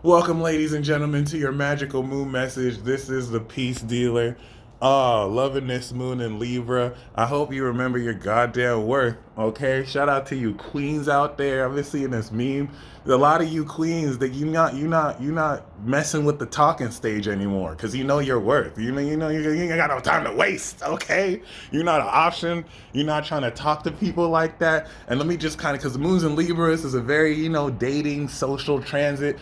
Welcome, ladies and gentlemen, to your magical moon message. This is the Peace Dealer. Loving this moon in Libra. I hope you remember your goddamn worth. Okay, shout out to you queens out there. I've been seeing this meme. A lot of you queens that you not messing with the talking stage anymore because you know your worth. You ain't got no time to waste. Okay, you're not an option. You're not trying to talk to people like that. And let me just kind of, because the moon's in Libra, this is a very dating social transit.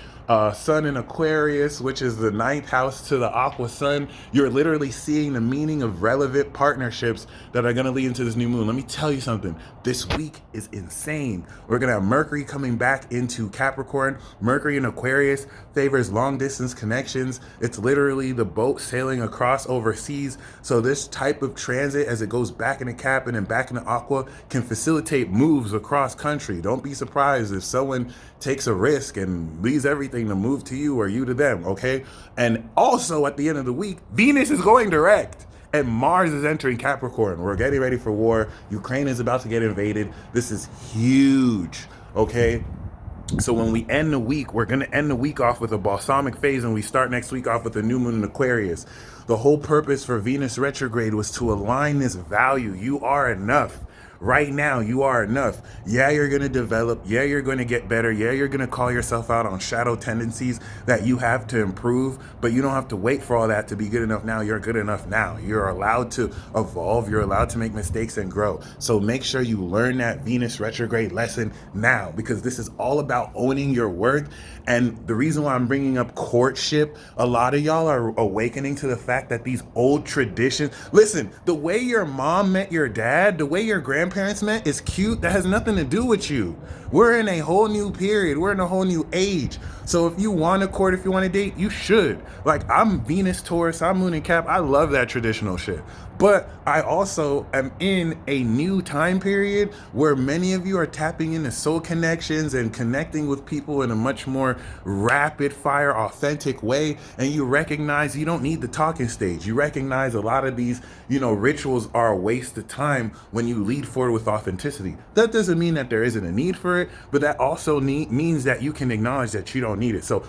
Sun in Aquarius, which is the ninth house to the Aqua Sun. You're literally seeing the meaning of relevant partnerships that are going to lead into this new moon. Let me tell you something. This week is insane. We're going to have Mercury coming back into Capricorn. Mercury in Aquarius favors long distance connections. It's literally the boat sailing across overseas. So this type of transit, as it goes back into Cap and then back into Aqua, can facilitate moves across country. Don't be surprised if someone takes a risk and leaves everything to move to you or you to them, okay? And also at the end of the week, Venus is going direct and Mars is entering Capricorn. We're getting ready for war. Ukraine is about to get invaded. This is huge, okay? So when we end the week, we're going to end the week off with a balsamic phase and we start next week off with a new moon in Aquarius. The whole purpose for Venus retrograde was to align this value. You are enough. Right now, you are enough. Yeah, you're going to develop. Yeah, you're going to get better. Yeah, you're going to call yourself out on shadow tendencies that you have to improve, but you don't have to wait for all that to be good enough now. You're good enough now. You're allowed to evolve. You're allowed to make mistakes and grow. So make sure you learn that Venus retrograde lesson now, because this is all about owning your worth. And the reason why I'm bringing up courtship, a lot of y'all are awakening to the fact that these old traditions, listen, the way your mom met your dad, the way your grandparents met is cute. That has nothing to do with you. We're in a whole new period. We're in a whole new age. So if you want to court, if you want to date, you should. Like, I'm Venus, Taurus, I'm Moon and Cap. I love that traditional shit. But I also am in a new time period where many of you are tapping into soul connections and connecting with people in a much more rapid fire, authentic way. And you recognize you don't need the talking stage. You recognize a lot of these, rituals are a waste of time when you lead forward with authenticity. That doesn't mean that there isn't a need for it, but that also means that you can acknowledge that you don't need it. So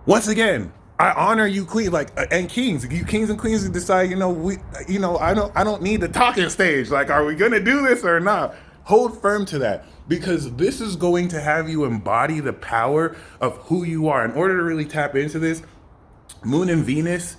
once again, I honor you, queen, and kings. You kings and queens who decide, I don't need the talking stage. Like, are we gonna do this or not? Hold firm to that, because this is going to have you embody the power of who you are. In order to really tap into this, Moon and Venus.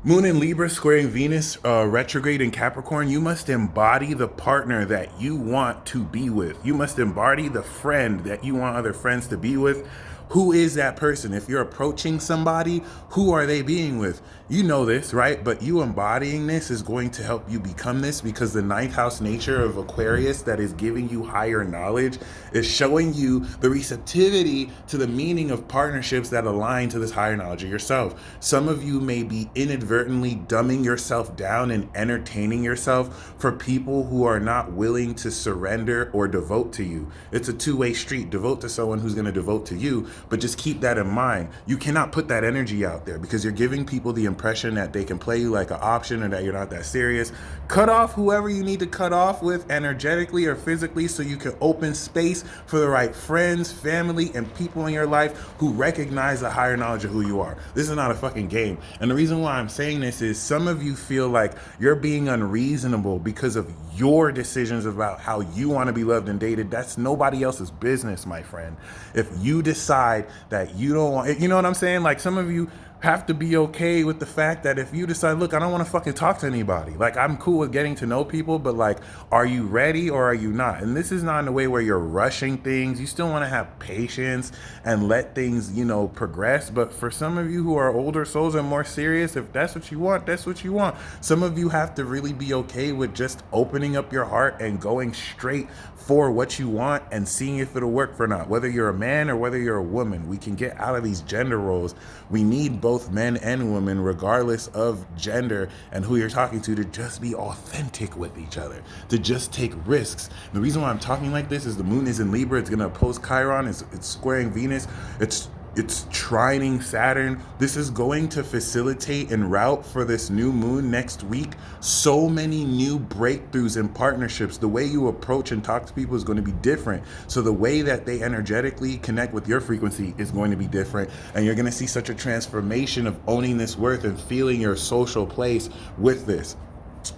Moon in Libra squaring Venus retrograde in Capricorn, you must embody the partner that you want to be with. You must embody the friend that you want other friends to be with. Who is that person? If you're approaching somebody, who are they being with? You know this, right? But you embodying this is going to help you become this, because the ninth house nature of Aquarius that is giving you higher knowledge is showing you the receptivity to the meaning of partnerships that align to this higher knowledge of yourself. Some of you may be inadvertently dumbing yourself down and entertaining yourself for people who are not willing to surrender or devote to you. It's a two-way street. Devote to someone who's going to devote to you, but just keep that in mind. You cannot put that energy out there because you're giving people the impression that they can play you like an option or that you're not that serious. Cut off whoever you need to cut off with energetically or physically, so you can open space for the right friends, family, and people in your life who recognize the higher knowledge of who you are. This is not a fucking game. And the reason why I'm saying this is some of you feel like you're being unreasonable because of your decisions about how you want to be loved and dated. That's nobody else's business, my friend. If you decide that you don't want, you know what I'm saying? Like, some of you have to be okay with the fact that if you decide, look, I don't want to fucking talk to anybody. Like, I'm cool with getting to know people, but like, are you ready or are you not? And this is not in a way where you're rushing things. You still want to have patience and let things, progress. But for some of you who are older souls and more serious, if that's what you want, that's what you want. Some of you have to really be okay with just opening up your heart and going straight for what you want and seeing if it'll work or not. Whether you're a man or whether you're a woman, we can get out of these gender roles. We need both men and women, regardless of gender and who you're talking to just be authentic with each other, to just take risks. The reason why I'm talking like this is the moon is in Libra. It's going to oppose Chiron. It's squaring Venus. It's It's trining Saturn. This is going to facilitate and route for this new moon next week so many new breakthroughs and partnerships. The way you approach and talk to people is going to be different. So the way that they energetically connect with your frequency is going to be different. And you're going to see such a transformation of owning this worth and feeling your social place with this.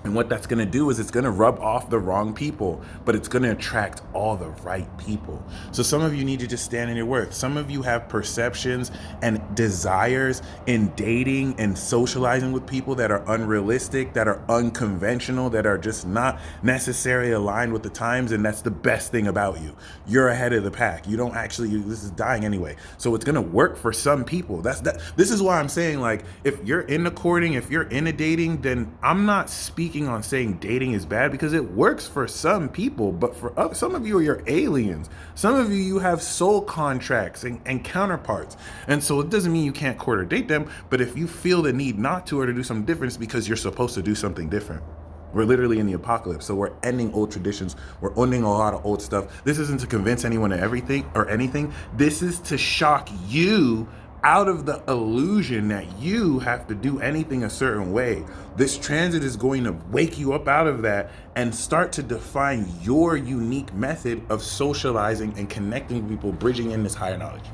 And what that's going to do is it's going to rub off the wrong people, but it's going to attract all the right people. So some of you need to just stand in your worth. Some of you have perceptions and desires in dating and socializing with people that are unrealistic, that are unconventional, that are just not necessarily aligned with the times. And that's the best thing about you. You're ahead of the pack. You don't actually, this is dying anyway. So it's going to work for some people. This is why I'm saying, like, if you're in a courting, if you're in a dating, then I'm not speaking on saying dating is bad, because it works for some people, but for others, some of you you're aliens. Some of you have soul contracts and counterparts, and so it doesn't mean you can't court or date them. But if you feel the need not to, or to do something different, it's because you're supposed to do something different. We're literally in the apocalypse, so we're ending old traditions. We're ending a lot of old stuff. This isn't to convince anyone of everything or anything. This is to shock you out of the illusion that you have to do anything a certain way. This transit is going to wake you up out of that and start to define your unique method of socializing and connecting with people, bridging in this higher knowledge.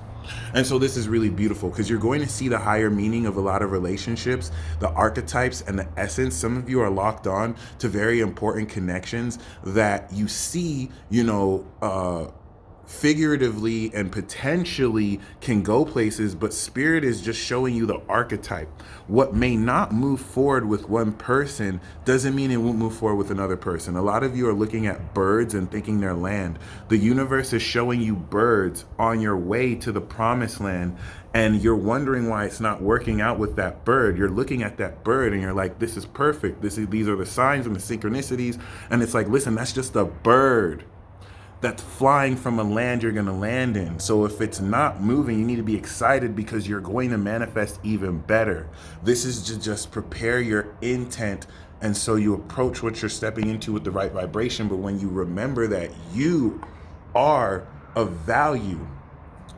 And so this is really beautiful, because you're going to see the higher meaning of a lot of relationships, the archetypes and the essence. Some of you are locked on to very important connections that you see, figuratively and potentially can go places, but spirit is just showing you the archetype. What may not move forward with one person doesn't mean it won't move forward with another person. A lot of you are looking at birds and thinking they're land. The universe is showing you birds on your way to the promised land, and you're wondering why it's not working out with that bird. You're looking at that bird and you're like, this is perfect. These are the signs and the synchronicities. And it's like, listen, that's just a bird that's flying from a land you're going to land in. So if it's not moving, you need to be excited, because you're going to manifest even better. This is to just prepare your intent, and so you approach what you're stepping into with the right vibration. But when you remember that you are of value,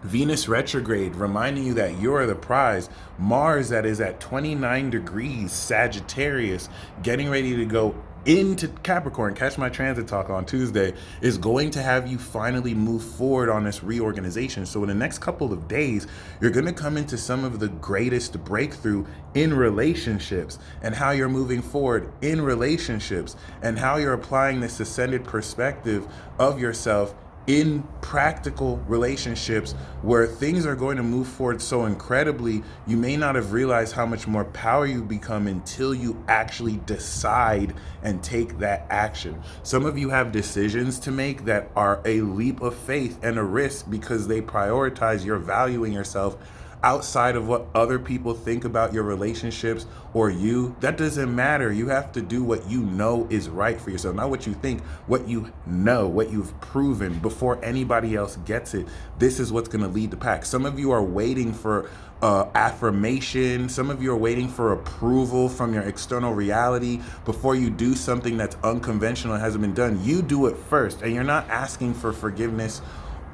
Venus retrograde reminding you that you're the prize. Mars that is at 29 degrees Sagittarius, getting ready to go into Capricorn, catch my transit talk on Tuesday, is going to have you finally move forward on this reorganization. So in the next couple of days, you're going to come into some of the greatest breakthrough in relationships, and how you're moving forward in relationships, and how you're applying this ascended perspective of yourself in practical relationships, where things are going to move forward so incredibly, you may not have realized how much more power you become until you actually decide and take that action. Some of you have decisions to make that are a leap of faith and a risk, because they prioritize your valuing yourself outside of what other people think about your relationships or you. That doesn't matter. You have to do what you know is right for yourself, not what you think, what you know, what you've proven before anybody else gets it. This is what's going to lead the pack. Some of you are waiting for affirmation. Some of you are waiting for approval from your external reality before you do something that's unconventional and hasn't been done. You do it first, and you're not asking for forgiveness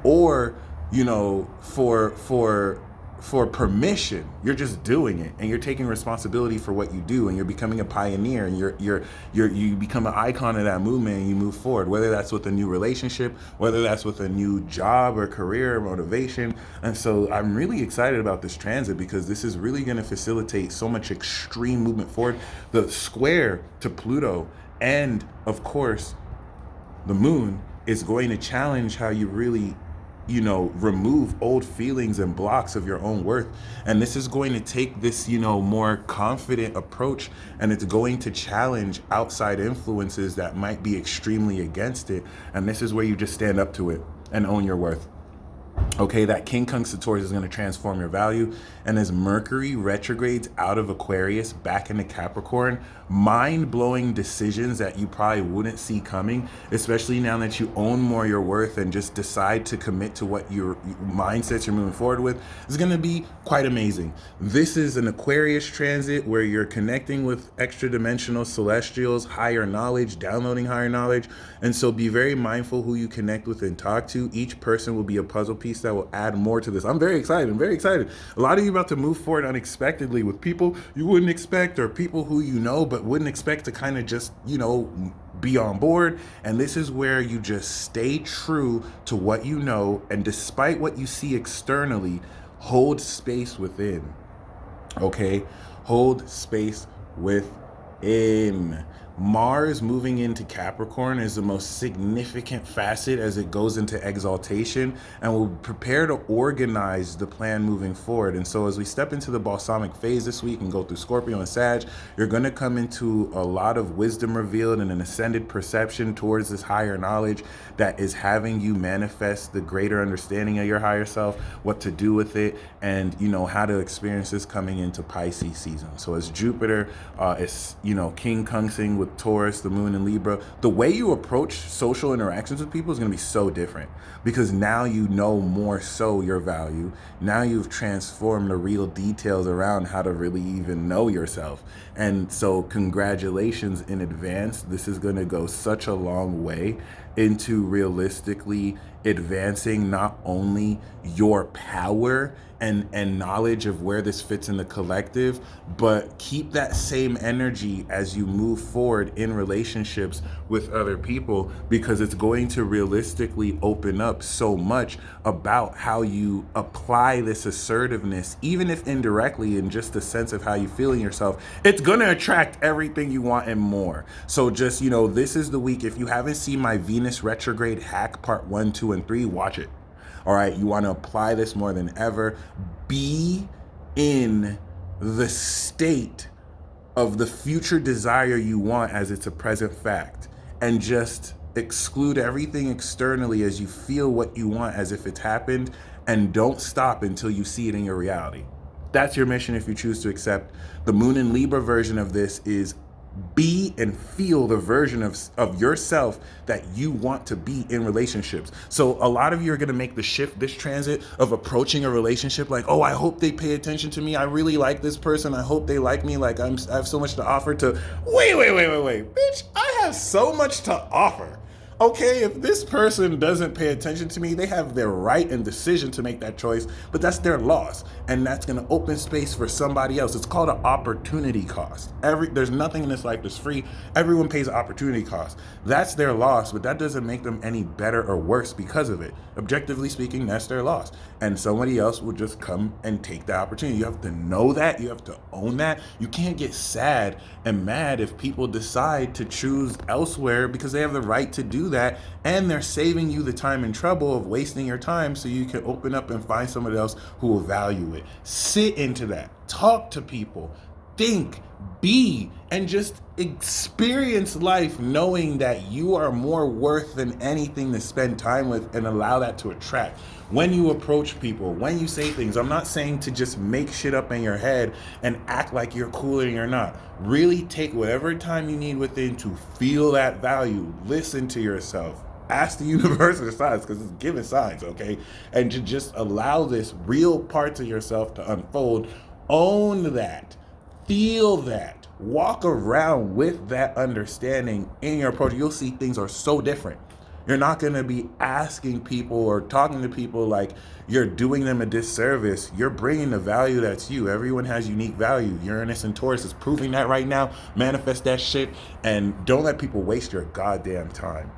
or, for permission. You're just doing it, and you're taking responsibility for what you do, and you're becoming a pioneer, and you become an icon of that movement, and you move forward, whether that's with a new relationship, whether that's with a new job or career or motivation. And so I'm really excited about this transit, because this is really going to facilitate so much extreme movement forward. The square to Pluto, and of course the moon, is going to challenge how you really remove old feelings and blocks of your own worth. And this is going to take this, more confident approach, and it's going to challenge outside influences that might be extremely against it. And this is where you just stand up to it and own your worth. Okay, that King Kunks Taurus is going to transform your value. And as Mercury retrogrades out of Aquarius back into Capricorn, mind-blowing decisions that you probably wouldn't see coming, especially now that you own more your worth and just decide to commit to what your mindsets you're moving forward with, is going to be quite amazing. This is an Aquarius transit where you're connecting with extra-dimensional celestials, higher knowledge, downloading higher knowledge. And so be very mindful who you connect with and talk to. Each person will be a puzzle piece that will add more to this. I'm very excited. I'm very excited. A lot of you about to move forward unexpectedly with people you wouldn't expect, or people who you know but wouldn't expect to kind of just, be on board. And this is where you just stay true to what you know, and despite what you see externally, hold space within. Okay? Hold space within. Mars moving into Capricorn is the most significant facet as it goes into exaltation, and will prepare to organize the plan moving forward. And so as we step into the balsamic phase this week and go through Scorpio and Sag, you're going to come into a lot of wisdom revealed and an ascended perception towards this higher knowledge that is having you manifest the greater understanding of your higher self, what to do with it, and how to experience this coming into Pisces season. So as Jupiter is King Kungsing with Taurus, the moon in Libra, the way you approach social interactions with people is going to be so different, because now you know more so your value. Now you've transformed the real details around how to really even know yourself. And so congratulations in advance. This is going to go such a long way into realistically advancing not only your power and knowledge of where this fits in the collective, but keep that same energy as you move forward in relationships with other people, because it's going to realistically open up so much about how you apply this assertiveness, even if indirectly, in just the sense of how you feel in yourself. It's going to attract everything you want and more. So just, this is the week. If you haven't seen my Venus retrograde hack part 1, 2, and 3, watch it. All right, you want to apply this more than ever. Be in the state of the future desire you want as it's a present fact, and just exclude everything externally as you feel what you want as if it's happened, and don't stop until you see it in your reality. That's your mission if you choose to accept. The Moon in Libra version of this is be and feel the version of yourself that you want to be in relationships. So a lot of you are going to make the shift this transit of approaching a relationship like, oh, I hope they pay attention to me. I really like this person. I hope they like me. Like I have so much to offer, to wait. Bitch, I have so much to offer. Okay, if this person doesn't pay attention to me, they have their right and decision to make that choice, but that's their loss. And that's going to open space for somebody else. It's called an opportunity cost. There's nothing in this life that's free. Everyone pays an opportunity cost. That's their loss, but that doesn't make them any better or worse because of it. Objectively speaking, that's their loss. And somebody else will just come and take that opportunity. You have to know that. You have to own that. You can't get sad and mad if people decide to choose elsewhere, because they have the right to do that, and they're saving you the time and trouble of wasting your time, so you can open up and find somebody else who will value it. Sit into that. Talk to people. Think, be, and just experience life knowing that you are more worth than anything to spend time with, and allow that to attract. When you approach people, when you say things, I'm not saying to just make shit up in your head and act like you're cooler than you're not. Really take whatever time you need within to feel that value. Listen to yourself. Ask the universe for signs, because it's giving signs, okay? And to just allow this real parts of yourself to unfold. Own that. Feel that. Walk around with that understanding in your approach. You'll see things are so different. You're not going to be asking people or talking to people like you're doing them a disservice. You're bringing the value that's you. Everyone has unique value. Uranus and Taurus is proving that right now. Manifest that shit, and don't let people waste your goddamn time.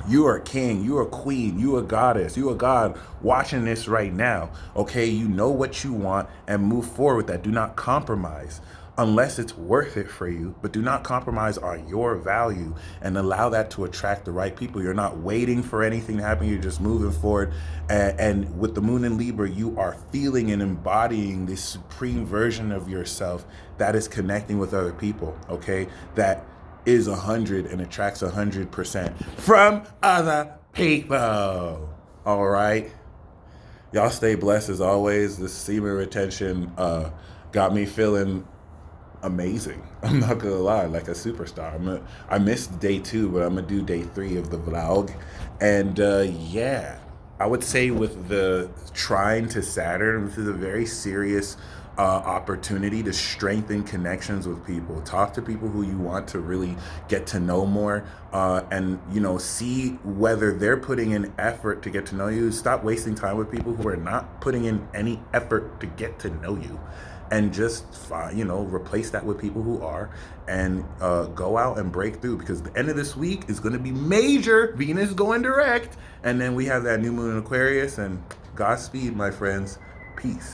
You are a king, you are a queen, you a goddess, you a god watching this right now, okay? You know what you want, and move forward with that. Do not compromise unless it's worth it for you, but do not compromise on your value, and allow that to attract the right people. You're not waiting for anything to happen, you're just moving forward. And with the Moon in Libra, you are feeling and embodying this supreme version of yourself that is connecting with other people, okay? That is 100 and attracts 100% from other people. All right, y'all stay blessed as always. This semen retention got me feeling amazing. I'm not gonna lie, like a superstar. I missed day 2, but I'm gonna do day 3 of the vlog. And yeah, I would say with the trine to Saturn, this is a very serious opportunity to strengthen connections with people. Talk to people who you want to really get to know more, and see whether they're putting in effort to get to know you. Stop wasting time with people who are not putting in any effort to get to know you, and just replace that with people who are, and go out and break through, because the end of this week is going to be major. Venus going direct, and then we have that new moon in Aquarius. And Godspeed, my friends. Peace.